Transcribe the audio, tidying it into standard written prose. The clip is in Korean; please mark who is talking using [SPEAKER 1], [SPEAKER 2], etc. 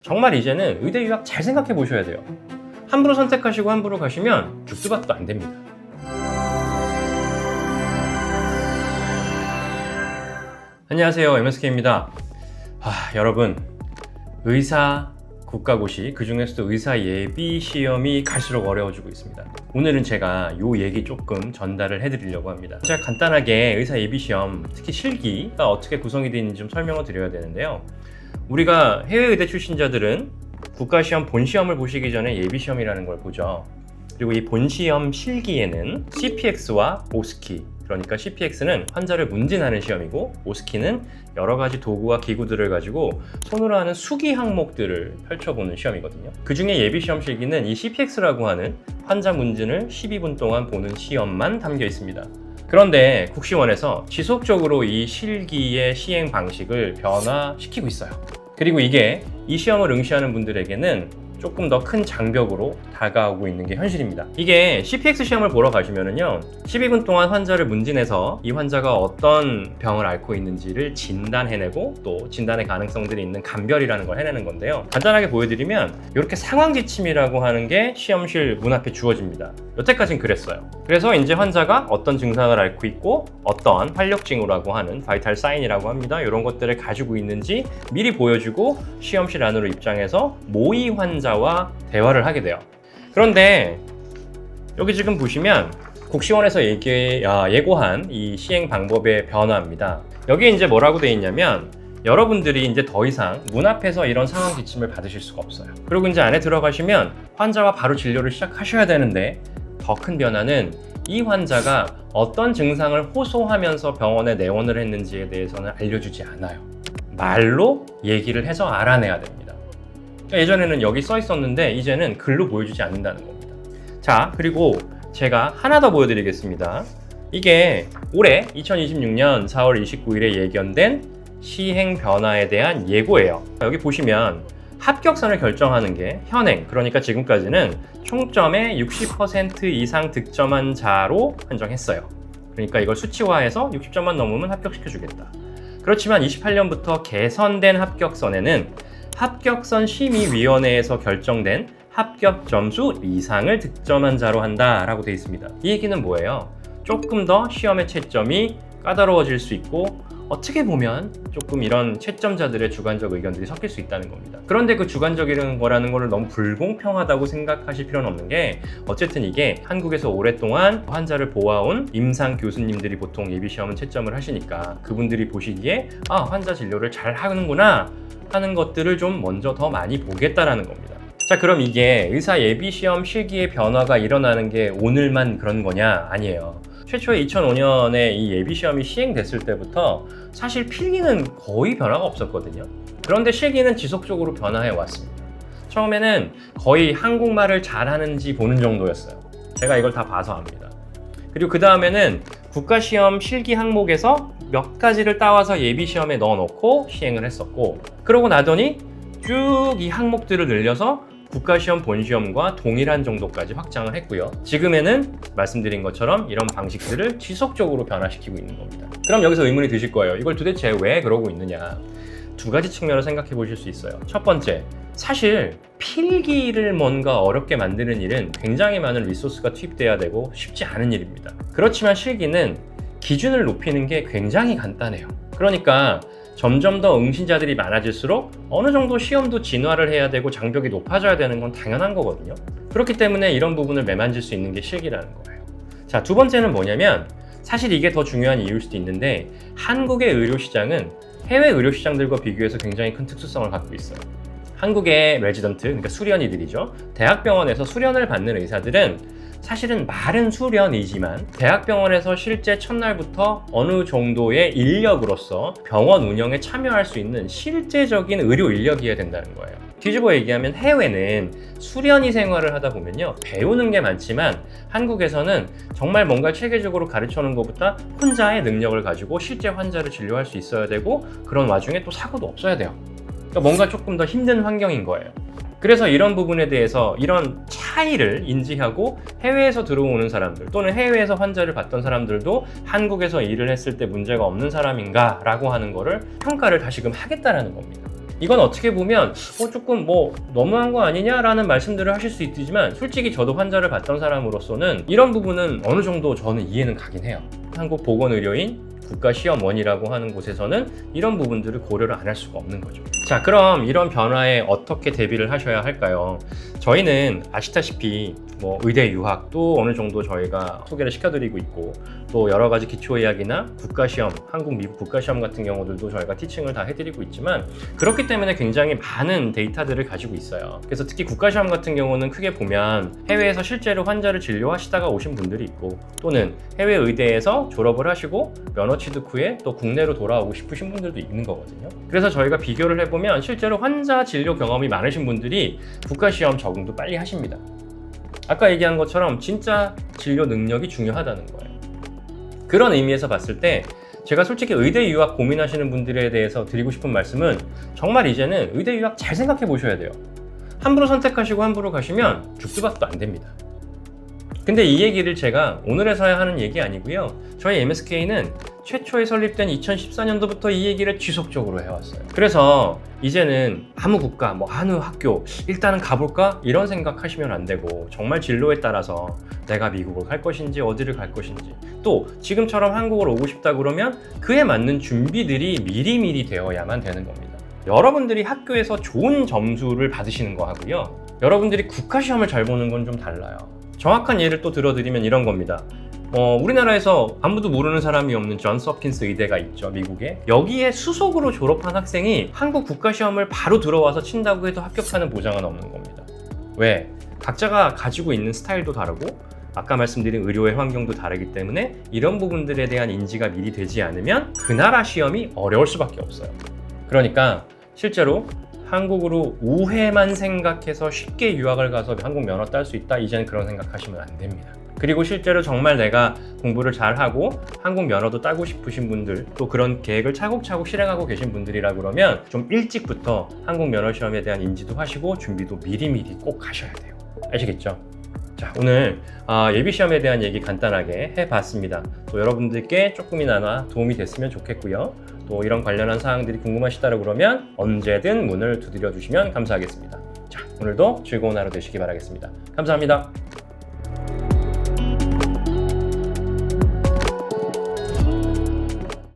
[SPEAKER 1] 정말 이제는 의대 유학 잘 생각해 보셔야 돼요. 함부로 선택하시고 함부로 가시면 죽도 밥도 안 됩니다. 안녕하세요, MSK입니다. 여러분, 의사 국가고시, 그 중에서도 의사 예비 시험이 갈수록 어려워지고 있습니다. 오늘은 제가 요 얘기 조금 전달을 해드리려고 합니다. 제가 간단하게 의사 예비 시험, 특히 실기가 어떻게 구성이 되어 있는지 좀 설명을 드려야 되는데요. 우리가 해외의대 출신자들은 국가시험 본시험을 보시기 전에 예비시험이라는 걸 보죠. 그리고 이 본시험 실기에는 CPX와 오스키, 그러니까 CPX는 환자를 문진하는 시험이고 오스키는 여러 가지 도구와 기구들을 가지고 손으로 하는 수기 항목들을 펼쳐보는 시험이거든요. 그 중에 예비시험 실기는 이 CPX라고 하는 환자 문진을 12분 동안 보는 시험만 담겨 있습니다. 그런데 국시원에서 지속적으로 이 실기의 시행 방식을 변화시키고 있어요. 그리고 이게 이 시험을 응시하는 분들에게는 조금 더 큰 장벽으로 다가오고 있는 게 현실입니다. 이게 CPX 시험을 보러 가시면은요, 12분 동안 환자를 문진해서 이 환자가 어떤 병을 앓고 있는지를 진단해내고 또 진단의 가능성들이 있는 감별이라는 걸 해내는 건데요. 간단하게 보여드리면 이렇게 상황지침이라고 하는 게 시험실 문 앞에 주어집니다. 여태까지는 그랬어요. 그래서 이제 환자가 어떤 증상을 앓고 있고 어떤 활력징후라고 하는 바이탈 사인이라고 합니다. 이런 것들을 가지고 있는지 미리 보여주고 시험실 안으로 입장해서 모의 환자와 대화를 하게 돼요. 그런데 여기 지금 보시면 국시원에서 예고한 이 시행 방법의 변화입니다. 여기에 이제 뭐라고 되어 있냐면 여러분들이 이제 더 이상 문 앞에서 이런 상황 지침을 받으실 수가 없어요. 그리고 이제 안에 들어가시면 환자와 바로 진료를 시작하셔야 되는데 더 큰 변화는 이 환자가 어떤 증상을 호소하면서 병원에 내원을 했는지에 대해서는 알려주지 않아요. 말로 얘기를 해서 알아내야 됩니다. 예전에는 여기 써 있었는데 이제는 글로 보여주지 않는다는 겁니다. 자, 그리고 제가 하나 더 보여드리겠습니다. 이게 올해 2026년 4월 29일에 예견된 시행 변화에 대한 예고예요. 여기 보시면 합격선을 결정하는 게 현행, 그러니까 지금까지는 총점의 60% 이상 득점한 자로 한정했어요. 그러니까 이걸 수치화해서 60점만 넘으면 합격시켜주겠다. 그렇지만 28년부터 개선된 합격선에는 합격선 심의위원회에서 결정된 합격 점수 이상을 득점한 자로 한다라고 되어 있습니다. 이 얘기는 뭐예요? 조금 더 시험의 채점이 까다로워질 수 있고 어떻게 보면 조금 이런 채점자들의 주관적 의견들이 섞일 수 있다는 겁니다. 그런데 그 주관적인 거라는 거를 너무 불공평하다고 생각하실 필요는 없는 게 어쨌든 이게 한국에서 오랫동안 환자를 보아온 임상 교수님들이 보통 예비시험은 채점을 하시니까 그분들이 보시기에 환자 진료를 잘 하는구나 하는 것들을 좀 먼저 더 많이 보겠다라는 겁니다. 자, 그럼 이게 의사 예비시험 실기의 변화가 일어나는 게 오늘만 그런 거냐? 아니에요. 최초에 2005년에 이 예비시험이 시행됐을 때부터 사실 필기는 거의 변화가 없었거든요. 그런데 실기는 지속적으로 변화해 왔습니다. 처음에는 거의 한국말을 잘하는지 보는 정도였어요. 제가 이걸 다 봐서 압니다. 그리고 그 다음에는 국가시험 실기 항목에서 몇 가지를 따와서 예비시험에 넣어놓고 시행을 했었고, 그러고 나더니 쭉 이 항목들을 늘려서 국가시험 본시험과 동일한 정도까지 확장을 했고요. 지금에는 말씀드린 것처럼 이런 방식들을 지속적으로 변화시키고 있는 겁니다. 그럼 여기서 의문이 드실 거예요. 이걸 도대체 왜 그러고 있느냐? 두 가지 측면을 생각해 보실 수 있어요. 첫 번째, 사실 필기를 뭔가 어렵게 만드는 일은 굉장히 많은 리소스가 투입돼야 되고 쉽지 않은 일입니다. 그렇지만 실기는 기준을 높이는 게 굉장히 간단해요. 그러니까 점점 더 응시자들이 많아질수록 어느 정도 시험도 진화를 해야 되고 장벽이 높아져야 되는 건 당연한 거거든요. 그렇기 때문에 이런 부분을 매만질 수 있는 게 실기라는 거예요. 자, 두 번째는 뭐냐면 사실 이게 더 중요한 이유일 수도 있는데 한국의 의료시장은 해외 의료시장들과 비교해서 굉장히 큰 특수성을 갖고 있어요. 한국의 레지던트, 그러니까 수련의들이죠. 대학병원에서 수련을 받는 의사들은 사실은 말은 수련이지만 대학병원에서 실제 첫날부터 어느 정도의 인력으로서 병원 운영에 참여할 수 있는 실제적인 의료 인력이어야 된다는 거예요. 뒤집어 얘기하면 해외는 수련의 생활을 하다 보면요, 배우는 게 많지만 한국에서는 정말 뭔가 체계적으로 가르쳐놓은 것보다 혼자의 능력을 가지고 실제 환자를 진료할 수 있어야 되고 그런 와중에 또 사고도 없어야 돼요. 그러니까 뭔가 조금 더 힘든 환경인 거예요. 그래서 이런 부분에 대해서 이런 차이를 인지하고 해외에서 들어오는 사람들 또는 해외에서 환자를 봤던 사람들도 한국에서 일을 했을 때 문제가 없는 사람인가 라고 하는 거를 평가를 다시금 하겠다라는 겁니다. 이건 어떻게 보면 조금 너무한 거 아니냐라는 말씀들을 하실 수 있지만 솔직히 저도 환자를 봤던 사람으로서는 이런 부분은 어느 정도 저는 이해는 가긴 해요. 한국보건의료인 국가시험원이라고 하는 곳에서는 이런 부분들을 고려를 안 할 수가 없는 거죠. 자, 그럼 이런 변화에 어떻게 대비를 하셔야 할까요? 저희는 아시다시피 의대 유학도 어느 정도 저희가 소개를 시켜드리고 있고, 또 여러 가지 기초의학이나 국가시험, 한국, 미국 국가시험 같은 경우들도 저희가 티칭을 다 해드리고 있지만, 그렇기 때문에 굉장히 많은 데이터들을 가지고 있어요. 그래서 특히 국가시험 같은 경우는 크게 보면 해외에서 실제로 환자를 진료하시다가 오신 분들이 있고, 또는 해외 의대에서 졸업을 하시고 면허 취득 후에 또 국내로 돌아오고 싶으신 분들도 있는 거거든요. 그래서 저희가 비교를 해보면 실제로 환자 진료 경험이 많으신 분들이 국가시험 적응도 빨리 하십니다. 아까 얘기한 것처럼 진짜 진료 능력이 중요하다는 거예요. 그런 의미에서 봤을 때 제가 솔직히 의대 유학 고민하시는 분들에 대해서 드리고 싶은 말씀은, 정말 이제는 의대 유학 잘 생각해 보셔야 돼요. 함부로 선택하시고 함부로 가시면 죽도 밥도 안 됩니다. 근데 이 얘기를 제가 오늘에서야 하는 얘기 아니고요. 저희 MSK는 최초에 설립된 2014년도부터 이 얘기를 지속적으로 해왔어요. 그래서 이제는 아무 국가, 어느 학교 일단은 가볼까? 이런 생각하시면 안 되고, 정말 진로에 따라서 내가 미국을 갈 것인지 어디를 갈 것인지, 또 지금처럼 한국을 오고 싶다 그러면 그에 맞는 준비들이 미리미리 되어야만 되는 겁니다. 여러분들이 학교에서 좋은 점수를 받으시는 거 하고요, 여러분들이 국가시험을 잘 보는 건 좀 달라요. 정확한 예를 또 들어드리면 이런 겁니다. 우리나라에서 아무도 모르는 사람이 없는 존스 홉킨스 의대가 있죠, 미국에. 여기에 수속으로 졸업한 학생이 한국 국가시험을 바로 들어와서 친다고 해도 합격하는 보장은 없는 겁니다. 왜? 각자가 가지고 있는 스타일도 다르고, 아까 말씀드린 의료의 환경도 다르기 때문에 이런 부분들에 대한 인지가 미리 되지 않으면 그 나라 시험이 어려울 수밖에 없어요. 그러니까 실제로 한국으로 우회만 생각해서 쉽게 유학을 가서 한국 면허 딸 수 있다, 이제는 그런 생각하시면 안 됩니다. 그리고 실제로 정말 내가 공부를 잘하고 한국 면허도 따고 싶으신 분들, 또 그런 계획을 차곡차곡 실행하고 계신 분들이라 그러면 좀 일찍부터 한국 면허 시험에 대한 인지도 하시고 준비도 미리미리 꼭 하셔야 돼요. 아시겠죠? 자, 오늘 예비시험에 대한 얘기 간단하게 해봤습니다. 또 여러분들께 조금이나마 도움이 됐으면 좋겠고요. 또 이런 관련한 사항들이 궁금하시다 그러면 언제든 문을 두드려 주시면 감사하겠습니다. 자, 오늘도 즐거운 하루 되시기 바라겠습니다. 감사합니다.